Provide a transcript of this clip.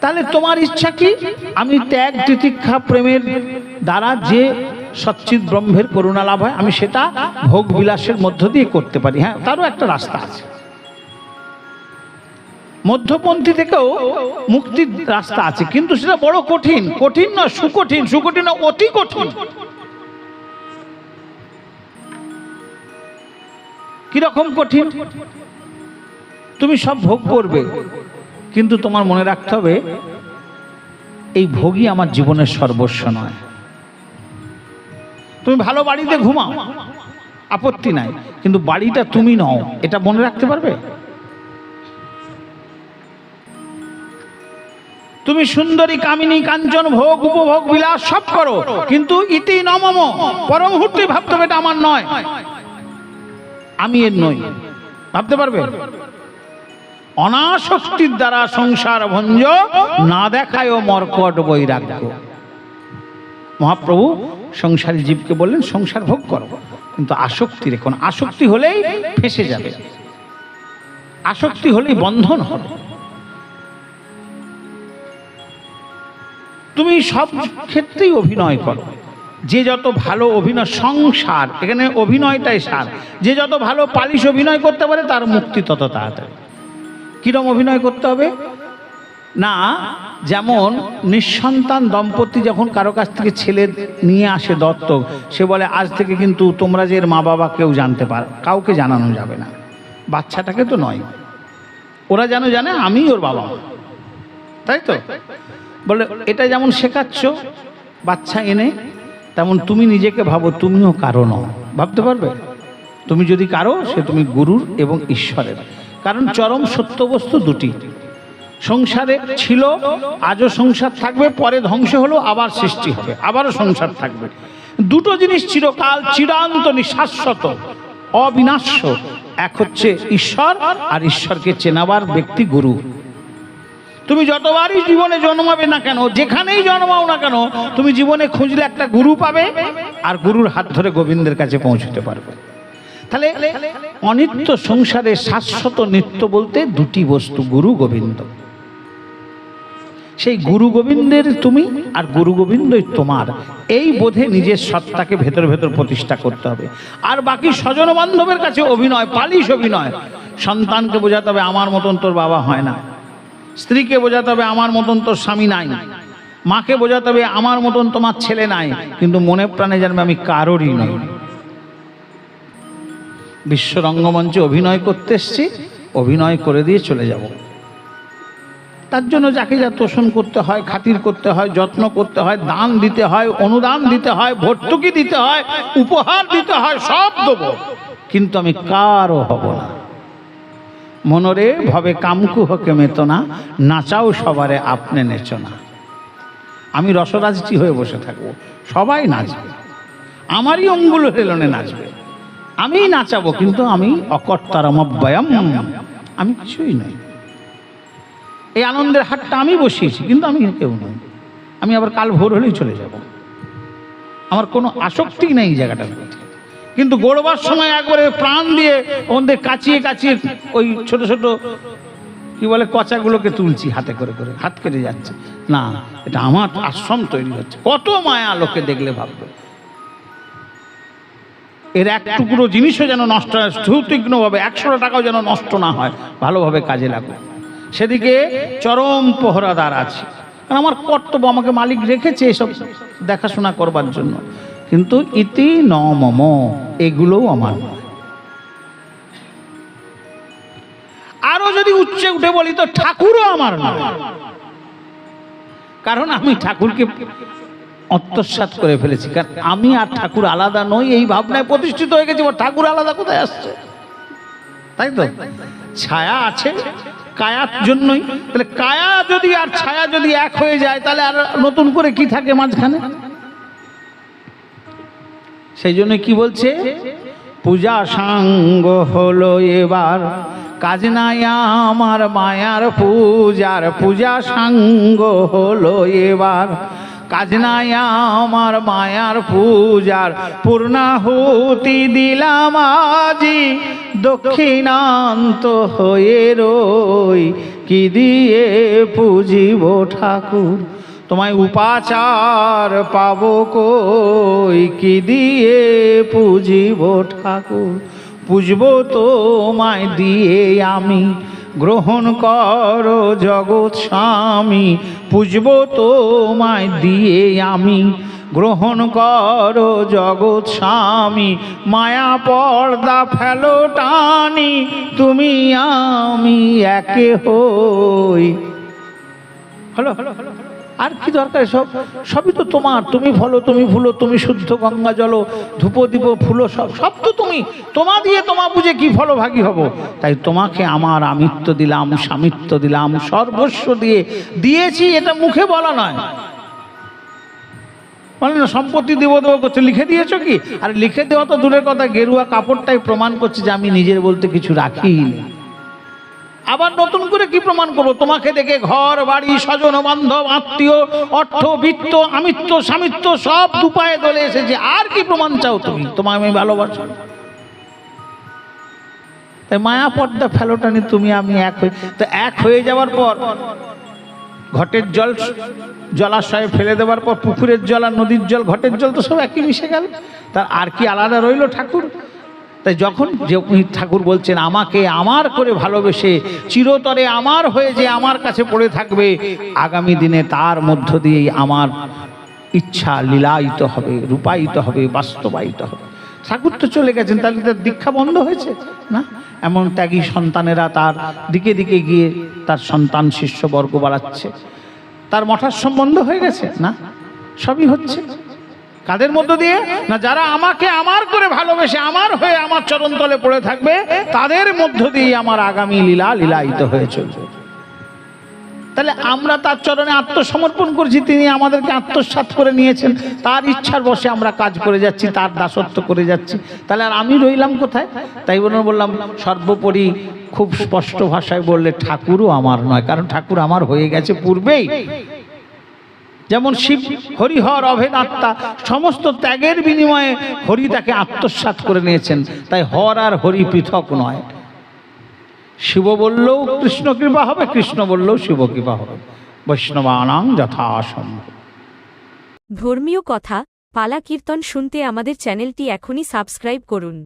তাহলে তোমার ইচ্ছা কি? আমি ত্যাগ তিতিক্ষা প্রেমের দ্বারা যে সচ্চিৎ ব্রহ্মের করুণা লাভ হয়, আমি সেটা ভোগ বিলাসের মধ্য দিয়ে করতে পারি। হ্যাঁ, তারও একটা রাস্তা আছে। মধ্যপন্থী থেকেও মুক্তির রাস্তা আছে, কিন্তু সেটা বড় কঠিন। কঠিন না সুকঠিন, সুকঠিন না অতি কঠিন। কিরকম কঠিন? তুমি সব ভোগ করবে, কিন্তু তোমার মনে রাখতে হবে এই ভোগই আমার জীবনের সর্বস্ব নয়। তুমি ভালো বাড়িতে ঘুমাও, আপত্তি নাই, কিন্তু বাড়িটা তুমি নও, এটা মনে রাখতে পারবে? তুমি সুন্দরী কামিনী কাঞ্চন ভোগ উপভোগ বিলাস সব করো, কিন্তু ইতি ন মম, পর মুহূর্তে ভাবতে হবে এটা আমার নয়, আমি এর নই। ভাবতে পারবে? অনাসক্তির দ্বারা সংসার ভঞ্জ, না দেখায় মর্কট বৈরাগ্য। মহাপ্রভু সংসারী জীবকে বললেন সংসার ভোগ করো, কিন্তু আসক্তি রেখো না। আসক্তি হলেই ফেঁসে যাবে, আসক্তি হলেই বন্ধন হবে। তুমি সব ক্ষেত্রেই অভিনয় করো, যে যত ভালো অভিনয়, সংসার এখানে অভিনয়টাই সার, যে যত ভালো পালিশ অভিনয় করতে পারে তার মুক্তি তত তাড়াতাড়ি। কিরম অভিনয় করতে হবে না, যেমন নিঃসন্তান দম্পতি যখন কারো কাছ থেকে ছেলে নিয়ে আসে দত্তক, সে বলে আজ থেকে কিন্তু তোমরা যে এর মা বাবা কেউ জানতে পার, কাউকে জানানো যাবে না, বাচ্চাটাকে তো নয়, ওরা যেন জানে আমি ওর বাবা, তাই তো? বলে এটা যেমন শেখাচ্ছ বাচ্চা এনে, তেমন তুমি নিজেকে ভাবো তুমিও কারো নও। ভাবতে পারবে? তুমি যদি কারো, সে তুমি গুরুর এবং ঈশ্বরের। কারণ চরম সত্য বস্তু দুটি, সংসারে ছিল, আজও সংসার থাকবে, পরে ধ্বংস হলো আবার সৃষ্টি হবে, আবারও সংসার থাকবে। দুটো জিনিস চিরকাল চিরান্তনী শাশ্বত অবিনাশ্য, এক হচ্ছে ঈশ্বর, আর ঈশ্বরকে চেনাবার ব্যক্তি গুরু। তুমি যতবারই জীবনে জন্মাবে না কেন, যেখানেই জন্মাও না কেন, তুমি জীবনে খুঁজলে একটা গুরু পাবে, আর গুরুর হাত ধরে গোবিন্দের কাছে পৌঁছতে পারবে। তাহলে অনিত্য সংসারে শাশ্বত নিত্য বলতে দুটি বস্তু, গুরু গোবিন্দ। সেই গুরু গোবিন্দের তুমি, আর গুরু গোবিন্দই তোমার, এই বোধে নিজের সত্তাকে ভেতর ভেতর প্রতিষ্ঠা করতে হবে। আর বাকি স্বজন বান্ধবের কাছে অভিনয়, পালিশ অভিনয়। সন্তানকে বোঝাতে হবে আমার মতন তোর বাবা হয় না, স্ত্রীকে বোঝাতে হবে আমার মতন তোর স্বামী নাই, মাকে বোঝাতে হবে আমার মতন তোমার ছেলে নাই, কিন্তু মনে প্রাণে জানবে আমি কারোরই নই। বিশ্ব রঙ্গমঞ্চে অভিনয় করতে এসছি, অভিনয় করে দিয়ে চলে যাব। তার জন্য যাকে যা তোষণ করতে হয়, খাতির করতে হয়, যত্ন করতে হয়, দান দিতে হয়, অনুদান দিতে হয়, ভর্তুকি দিতে হয়, উপহার দিতে হয়, সব দেবো, কিন্তু আমি কারও হব না। মনরে ভবে কামকু হকে মেতো না, নাচাও সবারে আপনি নেচো না। আমি রসরাজটি হয়ে বসে থাকবো, সবাই নাচবে, আমারই অঙ্গুল হেলনে নাচবে, আমিই নাচাবো, কিন্তু আমি অকর্তারমব্যয়ম, আমি কিছুই নই। এই আনন্দের হাটটা আমি বসিয়েছি, কিন্তু আমি কেউ নই। আমি আবার কাল ভোর হলেই চলে যাব, আমার কোনো আসক্তি নেই এই জায়গাটার প্রতি। কিন্তু গড়বার সময় একবারে প্রাণ দিয়ে ওদের কাচিয়ে কাচিয়ে ওই ছোট ছোট কি বলে কচাগুলোকে তুলছি হাতে করে করে, হাত কেটে যাচ্ছে। না, এটা আমার আশ্রম তৈরি হচ্ছে, কত মায়া লোকে দেখলে ভাববে। এর এক টুকরো জিনিসও যেন নষ্ট হয়, সুতীক্ষ্ণভাবে 100 টাকাও যেন নষ্ট না হয়, ভালোভাবে কাজে লাগুক, সেদিকে চরম পহরাদার আছে। কারণ আমার কর্তব্য, আমাকে মালিক রেখেছে এসব দেখাশোনা করবার জন্য, কিন্তু ইতি ন মম, এগুলোও আমার নয়। আরো যদি উচ্চে উঠে বলি তো ঠাকুরও আমার নয়, কারণ আমি ঠাকুরকে আত্মসাৎ করে ফেলেছি। কারণ আমি আর ঠাকুর আলাদা নই, এই ভাবনায় প্রতিষ্ঠিত হয়ে গেছি। ঠাকুর আলাদা কোথায় আসছে? তাই তো, ছায়া আছে কায়ার জন্যই। তাহলে কায়া যদি আর ছায়া যদি এক হয়ে যায়, তাহলে আর নতুন করে কি থাকে মাঝখানে? সেই জন্য কি বলছে, পূজা সাঙ্গ হলো এবার, কাজ নাই আমার মায়ার পূজার, পূজা সাঙ্গ হলো এবার, কাজ নাই আমার মায়ার পূজার, পূর্ণাহুতি দিলাম আজি, দক্ষিণান্ত হয়ে রই, কি দিয়ে পুজিব ঠাকুর, তোমায় উপাচার পাবো কই, কি দিয়ে পুজিব ঠাকুর। পুজব তোমায় দিয়ে আমি, গ্রহণ করো জগৎ স্বামী। পুজব তোমায় দিয়ে আমি, গ্রহণ করো জগৎ স্বামী। মায়া পর্দা ফেলো টানি, তুমি আমি একে হই। হলো, আর কি দরকার? সবই তো তোমার, তুমি ফলো, তুমি ফুলো, তুমি শুদ্ধ গঙ্গা জল, ধূপ দীপ ফুলো, সব তো তুমি। তোমা দিয়ে তোমা বুঝে কি ফলভাগী হব? তাই তোমাকে আমার আমিত্ব দিলাম, স্বামিত্ব দিলাম, সর্বস্ব দিয়েছি। এটা মুখে বলা নয়, বলে না সম্পত্তি দেবো দেবো করছে, লিখে দিয়েছো কি? আর লিখে দেওয়া তো দূরের কথা, গেরুয়া কাপড়টাই প্রমাণ করছে যে আমি নিজের বলতে কিছু রাখিনি। আবার নতুন করে কি প্রমাণ করবো? তোমাকে দেখে ঘর বাড়ি, স্বজন বান্ধব, আত্মীয়, অর্থ বিত্ত, আমিত্ব স্বামিত্ব সব দুপায়ে দলে এসেছে। আর কি প্রমাণ চাও তুমি? তোমায় আমি ভালোবাসি। তাই মায়া পর্দা ফেলোটানি, তুমি আমি এক হই। তো এক হয়ে যাওয়ার পর ঘটের জল জলাশয়ে ফেলে দেওয়ার পর পুকুরের জল আর নদীর জল, ঘটের জল তো সব একই মিশে গেল। তার আর কি আলাদা রইল ঠাকুর? তাই যখন যে ঠাকুর বলছেন আমাকে আমার করে ভালোবেসে চিরতরে আমার হয়ে যে আমার কাছে পড়ে থাকবে, আগামী দিনে তার মধ্য দিয়েই আমার ইচ্ছা লীলায়িত হবে, রূপায়িত হবে, বাস্তবায়িত হবে। ঠাকুর তো চলে গেছেন, তাহলে তার দীক্ষা বন্ধ হয়েছে না? এমন ত্যাগী সন্তানেরা তার দিকে দিকে গিয়ে তার সন্তান শিষ্যবর্গ বাড়াচ্ছে, তার মঠাশ্রম বন্ধ হয়ে গেছে না? সবই হচ্ছে কাদের মধ্য দিয়ে? না যারা আমাকে আমার করে ভালোবেসে আমার হয়ে আমার চরণতলে পড়ে থাকবে, তাদের মধ্য দিয়ে আমার আগামী লীলা লীলায়িত হয়ে চলবে। তাহলে আমরা তার চরণে আত্মসমর্পণ করছি, তিনি আমাদেরকে আত্মসাৎ করে নিয়েছেন, তার ইচ্ছার বশে আমরা কাজ করে যাচ্ছি, তার দাসত্ব করে যাচ্ছি। তাহলে আর আমি রইলাম কোথায়? তাই বললাম সর্বোপরি খুব স্পষ্ট ভাষায় বললে ঠাকুরও আমার নয়, কারণ ঠাকুর আমার হয়ে গেছে পূর্বেই। যেমন শিব হরিহর অভেদ আত্মা, সমস্ত ত্যাগের বিনিময়ে হরি তাকে আত্মসাৎ করে নিয়েছেন। তাই হর আর হরি পৃথক নয়। শিব বললেও কৃষ্ণ কৃপা হবে, কৃষ্ণ বললেও শিব কৃপা হবে। বৈষ্ণবানাং যথাসম্ভব। ধর্মীয় কথা, পালা কীর্তন শুনতে আমাদের চ্যানেলটি এখনই সাবস্ক্রাইব করুন।